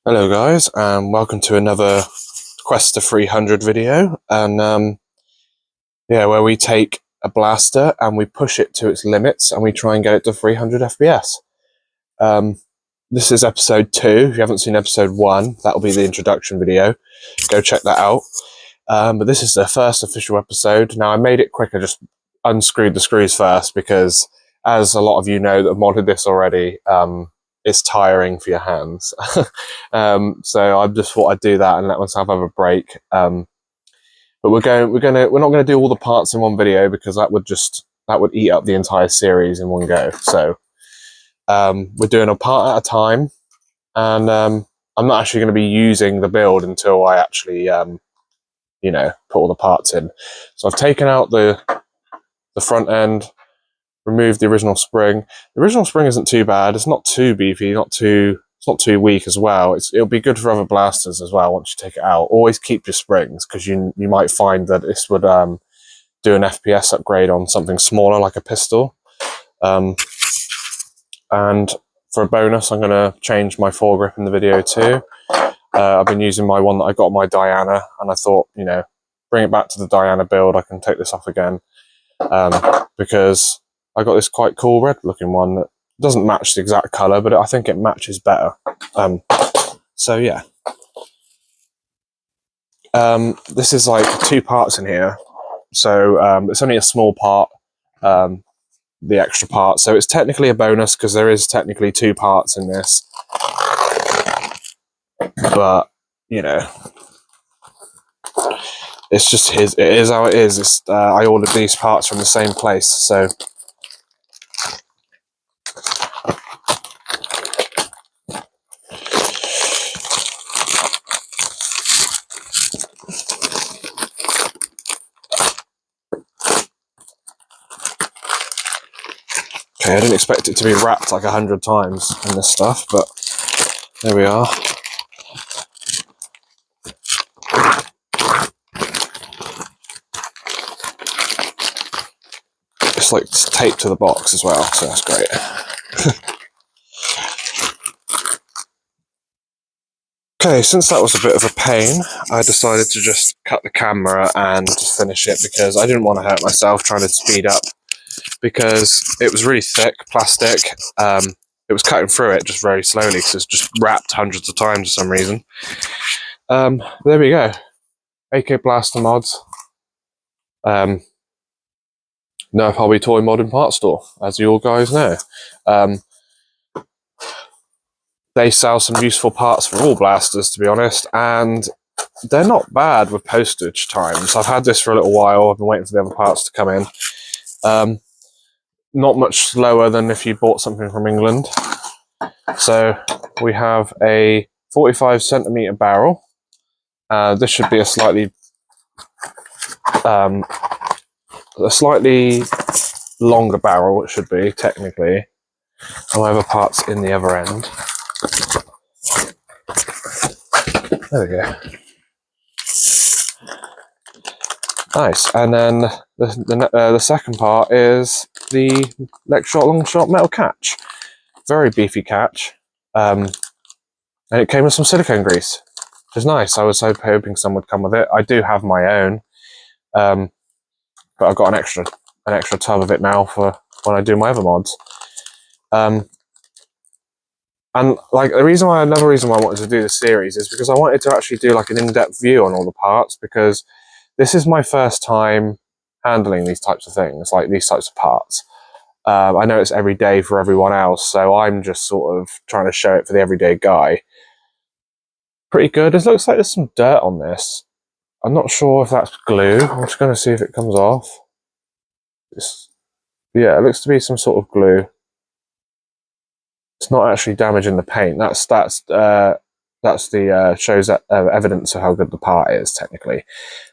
Hello guys, and welcome to another Quest to 300 video, and where we take a blaster and we push it to its limits and we try and get it to 300 FPS. This is episode 2. If you haven't seen episode 1, that'll be the introduction video. Go check that out. But this is the first official episode. Now I made it quick, I just unscrewed the screws first because, as a lot of you know that have modded this already, it's tiring for your hands. So I just thought I'd do that and let myself have a break. But we're not gonna do all the parts in one video because that would eat up the entire series in one go. So we're doing a part at a time, and I'm not actually going to be using the build until I actually put all the parts in. So I've taken out the front end, removed the original spring. The original spring isn't too bad. It's not too beefy, it's not too weak as well. It'll be good for other blasters as well once you take it out. Always keep your springs, because you might find that this would do an FPS upgrade on something smaller like a pistol. And for a bonus, I'm going to change my foregrip in the video too. I've been using my one that I got, my Diana, and I thought, bring it back to the Diana build. I can take this off again, because I got this quite cool red looking one that doesn't match the exact colour, but I think it matches better. So yeah. This is like 2 parts in here. So it's only a small part, the extra part. So it's technically a bonus because there is technically 2 parts in this. But, it's just it is how it is. I ordered these parts from the same place, so... Okay, I didn't expect it to be wrapped like 100 times in this stuff, but there we are. It's like taped to the box as well, so that's great. Okay, since that was a bit of a pain, I decided to just cut the camera and just finish it because I didn't want to hurt myself trying to speed up, because it was really thick plastic. It was cutting through it just very slowly because it's just wrapped hundreds of times for some reason. There we go. AK Blaster mods. Nerf Hobby Toy Modern Part Store, as you all guys know. They sell some useful parts for all blasters, to be honest, and they're not bad with postage times. I've had this for a little while. I've been waiting for the other parts to come in. Not much slower than if you bought something from England. So we have a 45cm barrel. This should be a slightly longer barrel, it should be, technically. However, parts in the other end. There we go. Nice. And then the second part is the next shot, long shot metal catch. Very beefy catch. And it came with some silicone grease, which is nice. I was hoping some would come with it. I do have my own, but I've got an extra tub of it now for when I do my other mods. And like another reason why I wanted to do this series is because I wanted to actually do like an in-depth view on all the parts, because this is my first time handling these types of things, like these types of parts. I know it's every day for everyone else, so I'm just sort of trying to show it for the everyday guy. Pretty good. It looks like there's some dirt on this. I'm not sure if that's glue. I'm just going to see if it comes off. Yeah, it looks to be some sort of glue. It's not actually damaging the paint. That's the shows that evidence of how good the part is technically,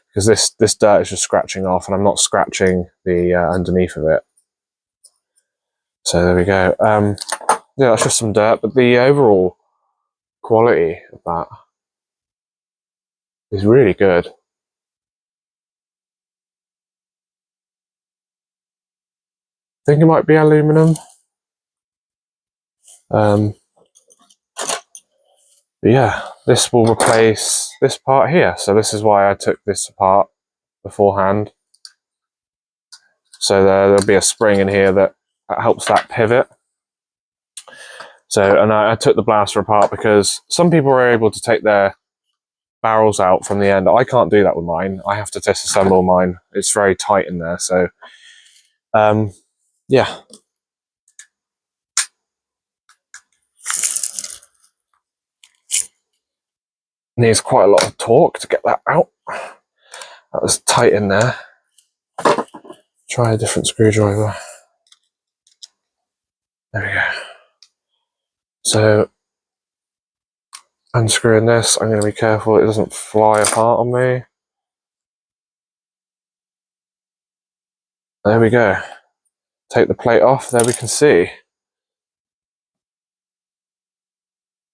because this dirt is just scratching off, and I'm not scratching the underneath of it. So there we go. Yeah, that's just some dirt, but the overall quality of that is really good. I think it might be aluminum. But yeah, this will replace this part here. So this is why I took this apart beforehand. So there'll be a spring in here that helps that pivot. So, and I took the blaster apart because some people are able to take their barrels out from the end. I can't do that with mine. I have to disassemble mine. It's very tight in there. So, yeah. Needs quite a lot of torque to get that out. That was tight in there. Try a different screwdriver. There we go. So, unscrewing this, I'm going to be careful it doesn't fly apart on me. There we go. Take the plate off, there we can see.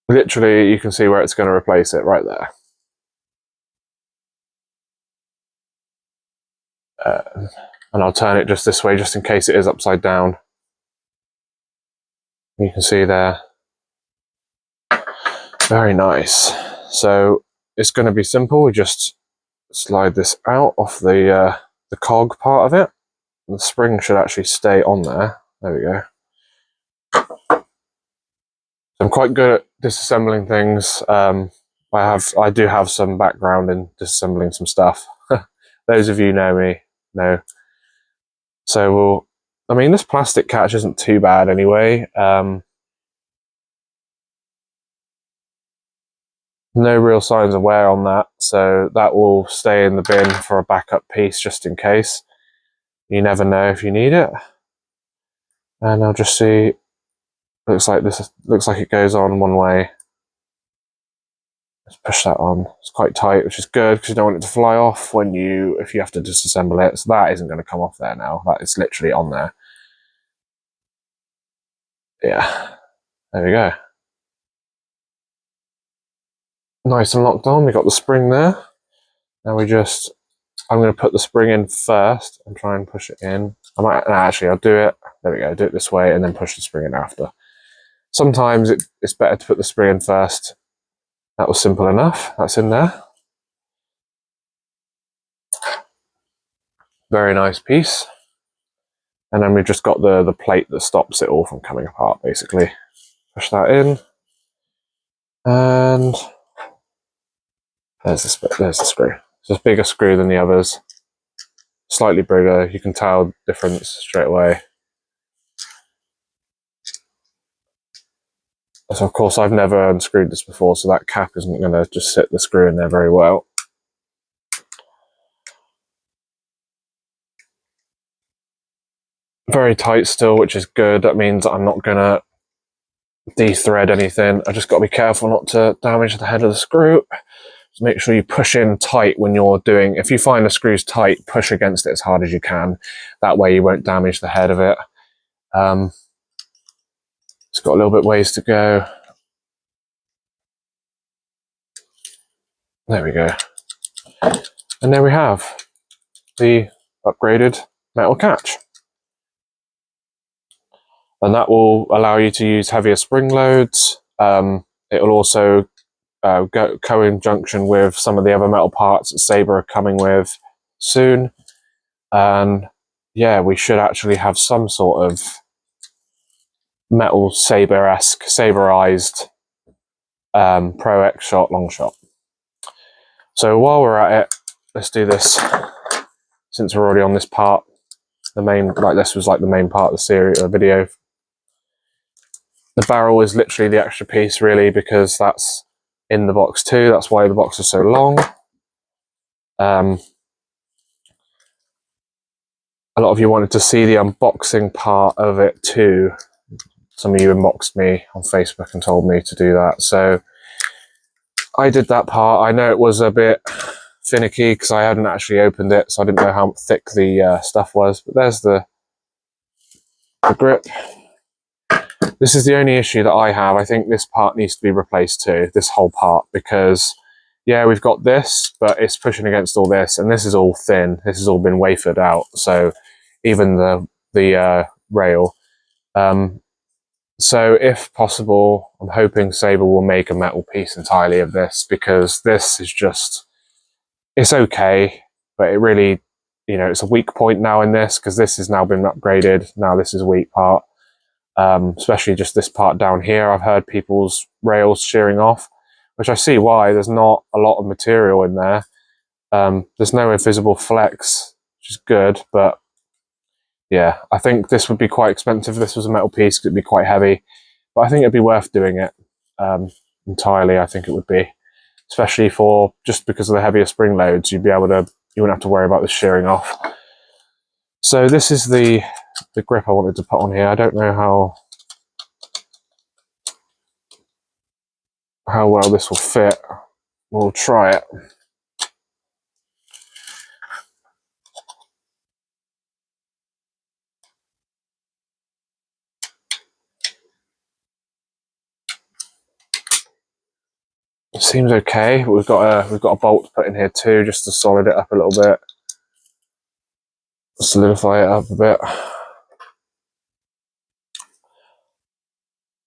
Literally, you can see where it's going to replace it right there. And I'll turn it just this way, just in case it is upside down. You can see there. Very nice. So it's going to be simple. We just slide this out off the cog part of it. The spring should actually stay on there. There we go. So I'm quite good at disassembling things. I do have some background in disassembling some stuff. Those of you know me know. So I mean, this plastic catch isn't too bad anyway. No real signs of wear on that, so that will stay in the bin for a backup piece just in case. You never know if you need it. And I'll just see. Looks like it goes on one way. Let's push that on. It's quite tight, which is good because you don't want it to fly off if you have to disassemble it. So that isn't going to come off there now. That is literally on there. Yeah, there we go. Nice and locked on. We got the spring there. Now I'm going to put the spring in first and try and push it in. Actually, I'll do it. There we go. Do it this way and then push the spring in after. Sometimes it's better to put the spring in first. That was simple enough. That's in there. Very nice piece. And then we've just got the plate that stops it all from coming apart, basically. Push that in. And there's the screw. It's a bigger screw than the others. Slightly bigger. You can tell the difference straight away. So of course I've never unscrewed this before, so that cap isn't going to just sit the screw in there very well. Very tight still, which is good. That means I'm not going to de-thread anything. I just got to be careful not to damage the head of the screw. Just make sure you push in tight when you're doing. If you find the screw's tight, push against it as hard as you can. That way you won't damage the head of it. It's got a little bit ways to go. There we go. And there we have the upgraded metal catch. And that will allow you to use heavier spring loads. It will also go co-injunction with some of the other metal parts that Sabre are coming with soon. And yeah, we should actually have some sort of metal Sabre-esque, Saberized Pro X shot, long shot. So while we're at it, let's do this. Since we're already on this part, this was like the main part of the series or video. The barrel is literally the extra piece, really, because that's in the box too. That's why the box is so long. A lot of you wanted to see the unboxing part of it too. Some of you inboxed me on Facebook and told me to do that. So I did that part. I know it was a bit finicky because I hadn't actually opened it, so I didn't know how thick the stuff was. But there's the grip. This is the only issue that I have. I think this part needs to be replaced too, this whole part, because yeah, we've got this, but it's pushing against all this, and this is all thin. This has all been wafered out, so even the rail. So if possible, I'm hoping Sabre will make a metal piece entirely of this, because this is just, it's okay, but it really, you know, it's a weak point now in this, because this has now been upgraded. Now this is a weak part, especially just this part down here. I've heard people's rails shearing off, which I see why. There's not a lot of material in there. There's no invisible flex, which is good, but yeah, I think this would be quite expensive if this was a metal piece, because it'd be quite heavy. But I think it'd be worth doing it entirely. I think it would be, especially for, just because of the heavier spring loads, you wouldn't have to worry about this shearing off. So this is the grip I wanted to put on here. I don't know how well this will fit. We'll try it. It seems okay. We've got a bolt to put in here too, just to solid it up a little bit, solidify it up a bit.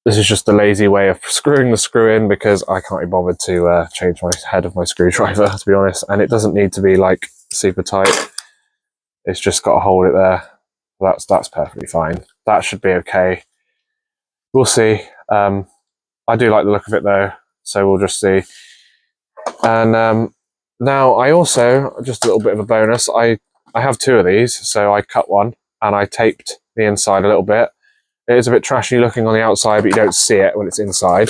This is just a lazy way of screwing the screw in, because I can't be bothered to change my head of my screwdriver, to be honest. And it doesn't need to be like super tight. It's just got to hold it there. That's perfectly fine. That should be okay. We'll see. I do like the look of it though, so we'll just see. And now I also, just a little bit of a bonus, I have two of these, so I cut one and I taped the inside a little bit. It is a bit trashy looking on the outside, but you don't see it when it's inside.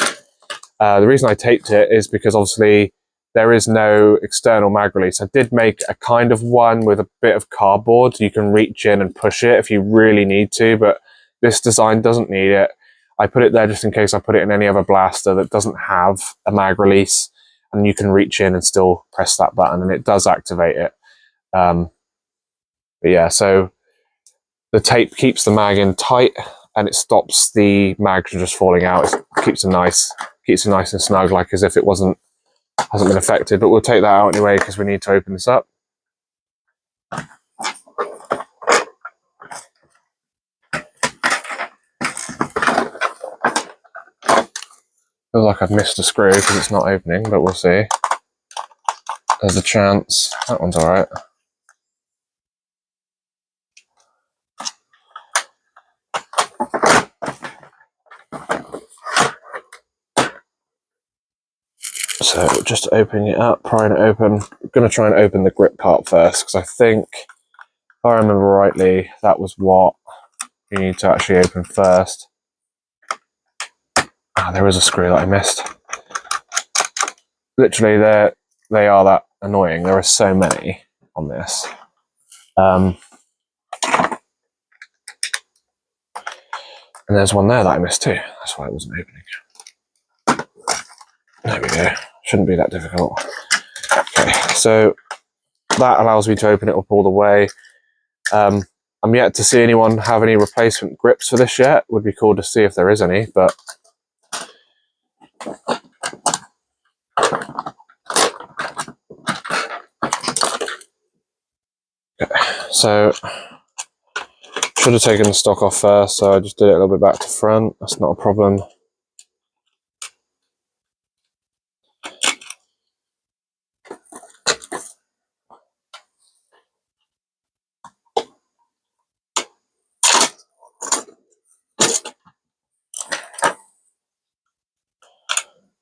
The reason I taped it is because obviously there is no external mag release. I did make a kind of one with a bit of cardboard. You can reach in and push it if you really need to, but this design doesn't need it. I put it there just in case I put it in any other blaster that doesn't have a mag release, and you can reach in and still press that button and it does activate it. But yeah, so the tape keeps the mag in tight, and it stops the mag from just falling out. It keeps it nice and snug, like as if it hasn't been affected. But we'll take that out anyway, because we need to open this up. Feels like I've missed a screw because it's not opening, but we'll see. There's a chance. That one's all right. So just opening it up, prying it open. I'm going to try and open the grip part first, because I think, if I remember rightly, that was what you need to actually open first. Ah, there is a screw that I missed. Literally, they are that annoying. There are so many on this. And there's one there that I missed too. That's why it wasn't opening. There we go. Shouldn't be that difficult. Okay, so that allows me to open it up all the way. I'm yet to see anyone have any replacement grips for this yet. Would be cool to see if there is any, but okay. So should have taken the stock off first, so I just did it a little bit back to front. That's not a problem.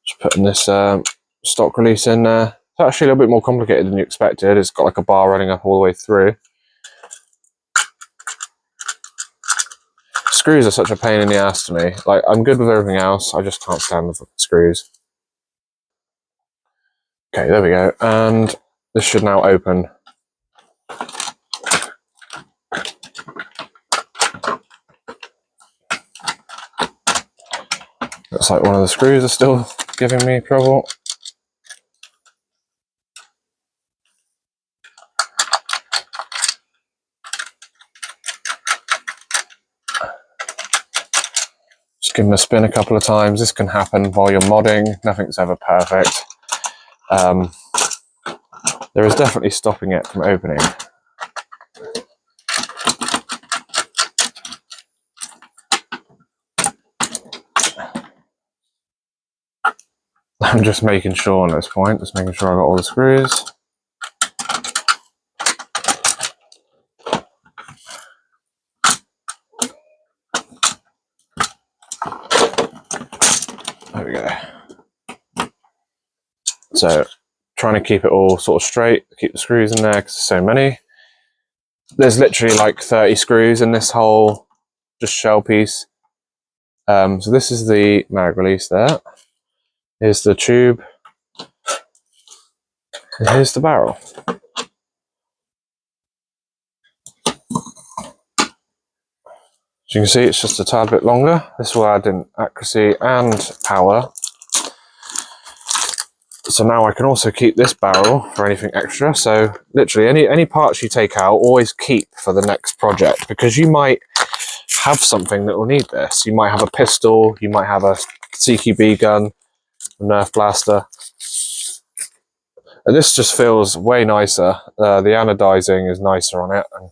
Just putting this stock release in there. It's actually a little bit more complicated than you expected. It's got like a bar running up all the way through. Screws are such a pain in the ass to me. Like, I'm good with everything else, I just can't stand the screws. Okay, there we go. And this should now open. Looks like one of the screws are still giving me trouble. Just give them a spin a couple of times. This can happen while you're modding. Nothing's ever perfect. There is definitely stopping it from opening. I'm just making sure at this point, just making sure I got all the screws. There we go. So trying to keep it all sort of straight, keep the screws in there because there's so many. There's literally like 30 screws in this whole just shell piece. So this is the mag release there. Here's the tube. And here's the barrel. As you can see, it's just a tad bit longer. This will add in accuracy and power. So now I can also keep this barrel for anything extra. So literally any parts you take out, always keep for the next project, because you might have something that will need this. You might have a pistol, you might have a CQB gun, a Nerf blaster. And this just feels way nicer. The anodizing is nicer on it. And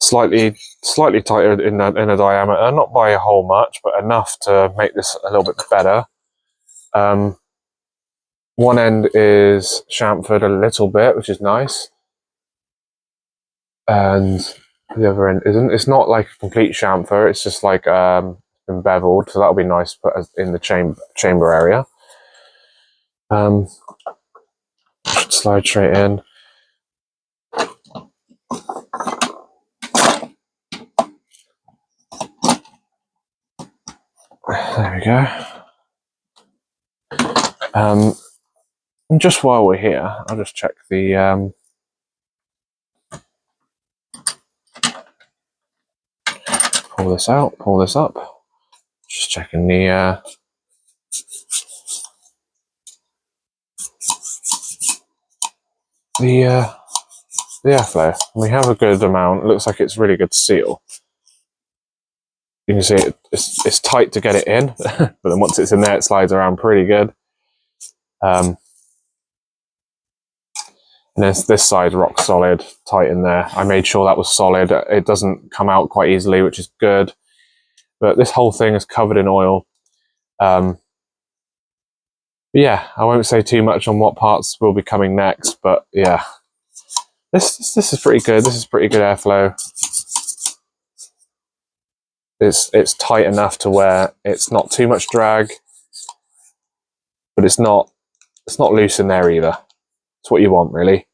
slightly tighter in a diameter, not by a whole much, but enough to make this a little bit better. One end is chamfered a little bit, which is nice, and the other end isn't. It's not like a complete chamfer, it's just like embeveled, so that'll be nice to put in the chamber area. Should slide straight in. There we go. And just while we're here, I'll just check the pull this out, pull this up. Just checking the airflow. We have a good amount. It looks like it's really good seal. You can see it's tight to get it in, but then once it's in there, it slides around pretty good. And then this side rock solid, tight in there. I made sure that was solid. It doesn't come out quite easily, which is good. But this whole thing is covered in oil. Yeah, I won't say too much on what parts will be coming next, but yeah, this is pretty good. This is pretty good airflow. It's tight enough to where it's not too much drag, but it's not loose in there either. It's what you want, really.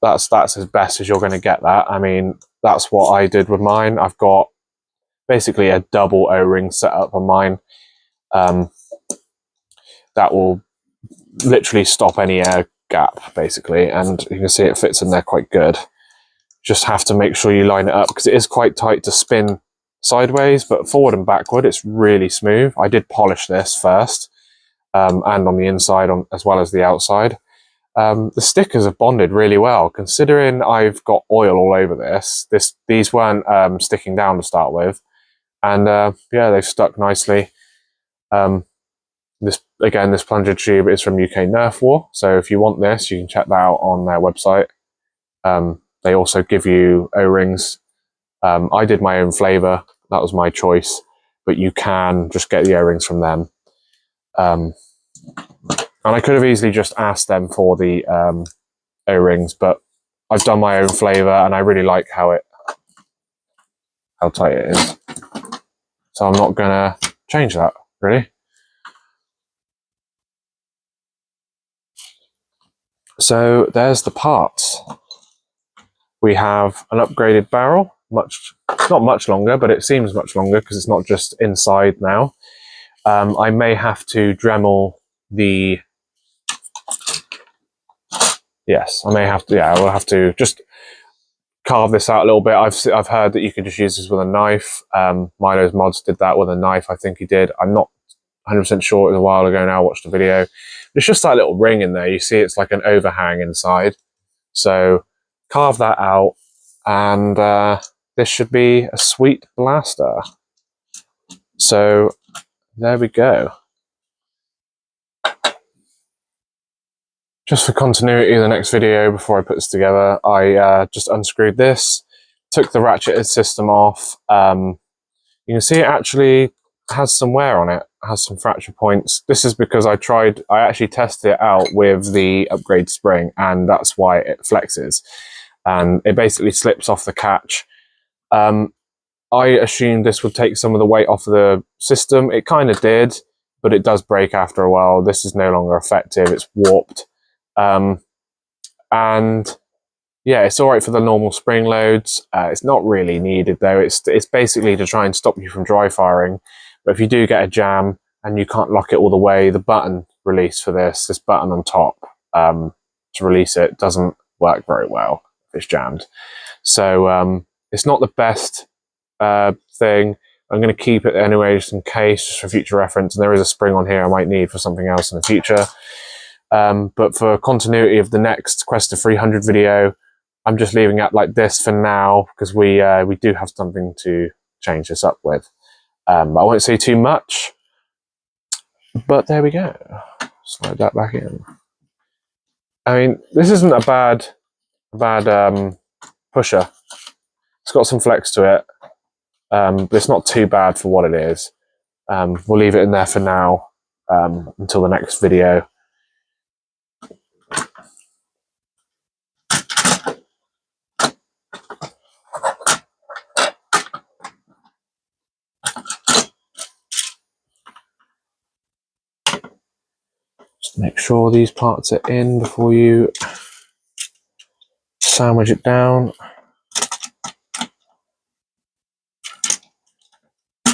That's as best as you're going to get that. I mean, that's what I did with mine. I've got basically a double O-ring set up on mine. That will literally stop any air gap, basically, and you can see it fits in there quite good. Just have to make sure you line it up, because it is quite tight to spin sideways, but forward and backward it's really smooth. I did polish this first, and on the inside as well as the outside. The stickers have bonded really well, considering I've got oil all over this. These weren't sticking down to start with, and yeah, they've stuck nicely. This plunger tube is from UKNERFWAR, so if you want this, you can check that out on their website. They also give you O-rings. I did my own flavour, that was my choice, but you can just get the O-rings from them. And I could have easily just asked them for the O-rings, but I've done my own flavour and I really like how tight it is. So I'm not gonna change that, really. So there's the parts. We have an upgraded barrel, not much longer, but it seems much longer because it's not just inside now. I may have to Dremel the... Yes, I may have to, yeah, I will have to just carve this out a little bit. I've heard that you can just use this with a knife. Milo's Mods did that with a knife, I think he did. I'm not 100% sure, it was a while ago now, I watched the video. It's just that little ring in there. You see it's like an overhang inside. So carve that out, and this should be a sweet blaster. So there we go. Just for continuity of the next video, before I put this together, I just unscrewed this, took the ratcheted system off. You can see it actually has some wear on it. It has some fracture points. This is because I actually tested it out with the upgrade spring, and that's why it flexes. And it basically slips off the catch. I assumed this would take some of the weight off of the system. It kind of did, but it does break after a while. This is no longer effective. It's warped. And yeah, it's all right for the normal spring loads. It's not really needed though. It's basically to try and stop you from dry firing. But if you do get a jam and you can't lock it all the way, the button release for this button on top to release it doesn't work very well if it's jammed. So it's not the best thing. I'm going to keep it anyway, just in case, just for future reference. And there is a spring on here I might need for something else in the future. But for continuity of the next Quest to 300 video, I'm just leaving it like this for now, because we do have something to change this up with. I won't say too much, but there we go. Slide that back in. I mean, this isn't a bad pusher. It's got some flex to it, but it's not too bad for what it is. We'll leave it in there for now until the next video. Just make sure these parts are in before you sandwich it down. I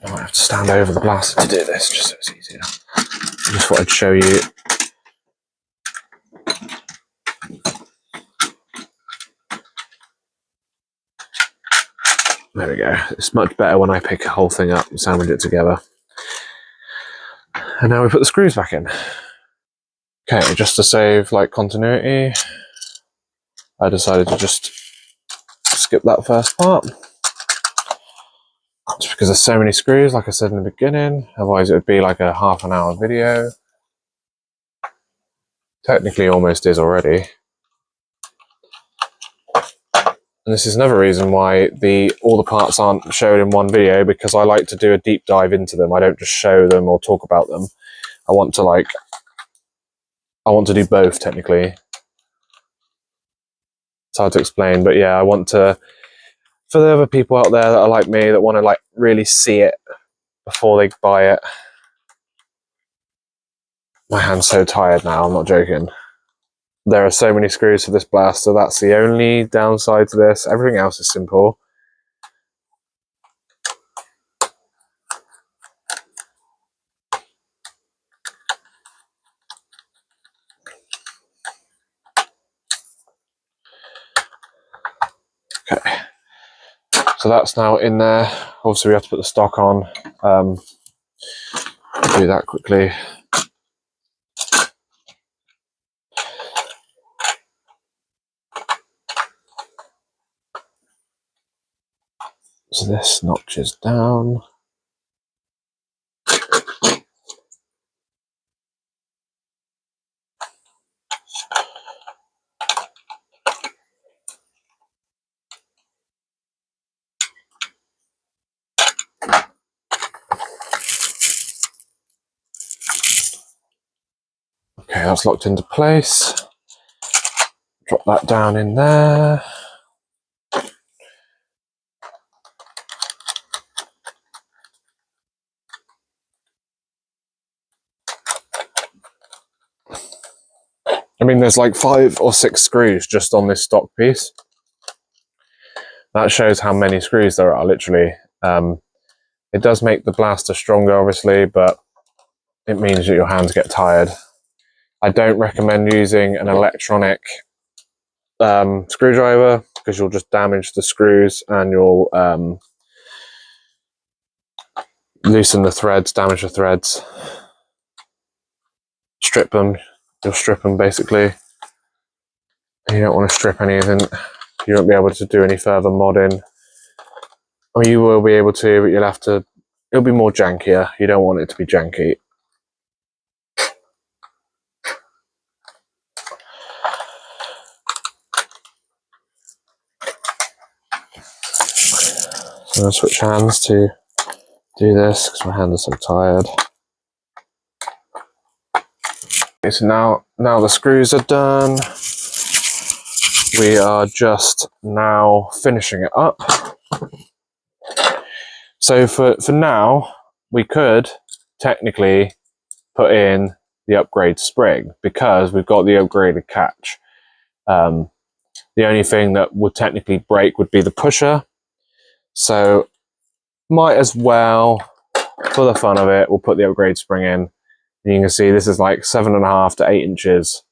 might have to stand over the blaster to do this, just so it's easier. I just thought I'd show you. There we go. It's much better when I pick the whole thing up and sandwich it together. And now we put the screws back in. Okay, just to save like continuity, I decided to just skip that first part. Just because there's so many screws, like I said in the beginning, otherwise it would be like a half-an-hour video. Technically almost is already. And this is another reason why all the parts aren't showed in one video, because I like to do a deep dive into them. I don't just show them or talk about them. I want to do both technically. It's hard to explain, but yeah, I want to, for the other people out there that are like me, that want to like really see it before they buy it. My hand's so tired now, I'm not joking. There are so many screws for this blaster. That's the only downside to this. Everything else is simple. Okay. So that's now in there. Obviously we have to put the stock on. Do that quickly. So this notches down. Okay, that's locked into place. Drop that down in there. I mean, there's like 5 or 6 screws just on this stock piece. That shows how many screws there are, literally. It does make the blaster stronger, obviously, but it means that your hands get tired. I don't recommend using an electronic screwdriver, because you'll just damage the screws and you'll loosen the threads, damage the threads, strip them. You'll strip them basically. You don't want to strip anything. You won't be able to do any further modding. Or you will be able to, but you'll have to, it'll be more jankier. You don't want it to be janky. So I'll switch hands to do this because my hand is so tired. Okay, so now the screws are done. We are just now finishing it up. So for now, we could technically put in the upgrade spring because we've got the upgraded catch. The only thing that would technically break would be the pusher. So might as well, for the fun of it, we'll put the upgrade spring in. And you can see this is like 7.5 to 8 inches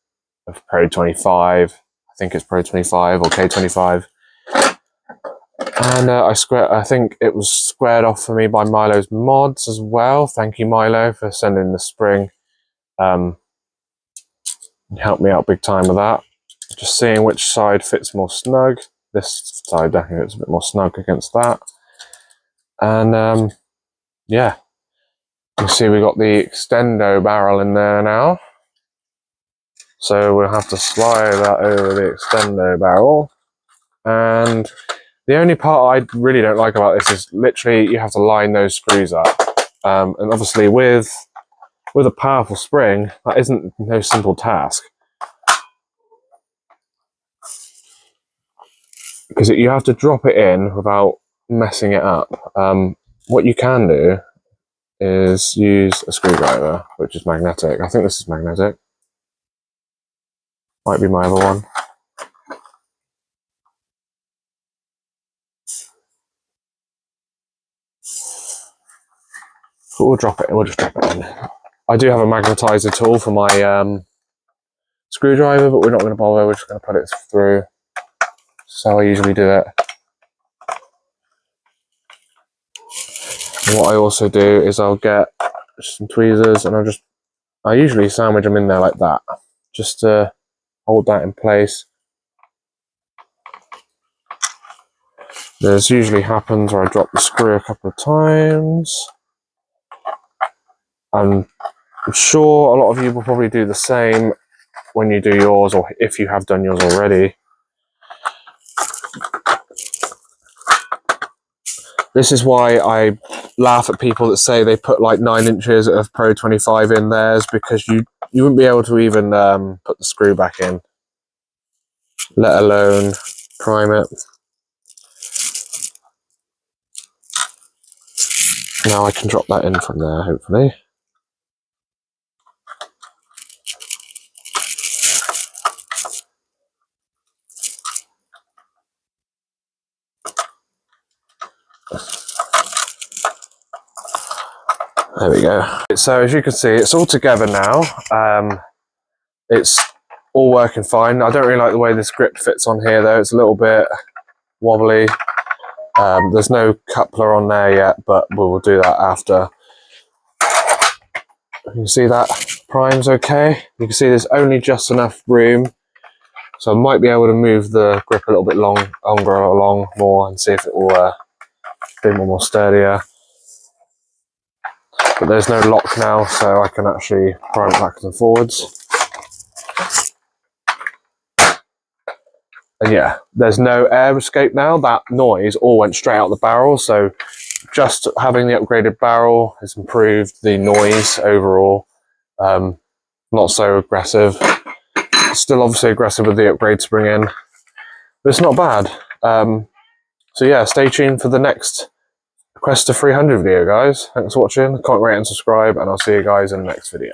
of Pro 25. I think it's Pro 25 or K25. And I think it was squared off for me by Milo's Mods as well. Thank you, Milo, for sending the spring. Helped me out big time with that. Just seeing which side fits more snug. This side definitely fits a bit more snug against that. And yeah, you see we got the extendo barrel in there now. So we'll have to slide that over the extendo barrel. And the only part I really don't like about this is literally you have to line those screws up. And obviously with a powerful spring, that isn't no simple task. Because you have to drop it in without messing it up. What you can do is use a screwdriver, which is magnetic. I think this is magnetic. Might be my other one. But we'll drop it in. We'll just drop it in. I do have a magnetizer tool for my screwdriver, but we're not going to bother. We're just going to put it through. That's how I usually do it. And what I also do is I'll get some tweezers and I usually sandwich them in there like that, just to hold that in place. This usually happens where I drop the screw a couple of times. I'm sure a lot of you will probably do the same when you do yours, or if you have done yours already. This is why I laugh at people that say they put like 9 inches of Pro 25 in theirs, because you wouldn't be able to even put the screw back in, let alone prime it. Now I can drop that in from there, hopefully. There we go. So as you can see, it's all together now. It's all working fine. I don't really like the way this grip fits on here though. It's a little bit wobbly. There's no coupler on there yet, but we'll do that after. You can see that prime's okay. You can see there's only just enough room. So I might be able to move the grip a little bit longer along more and see if it will be more sturdier. But there's no lock now, so I can actually prime it backwards and forwards. And yeah, there's no air escape now. That noise all went straight out the barrel, so just having the upgraded barrel has improved the noise overall. Not so aggressive. Still obviously aggressive with the upgrade spring in, but it's not bad. So yeah, stay tuned for the next Quest to 300 video, guys. Thanks for watching. Comment, rate and subscribe, and I'll see you guys in the next video.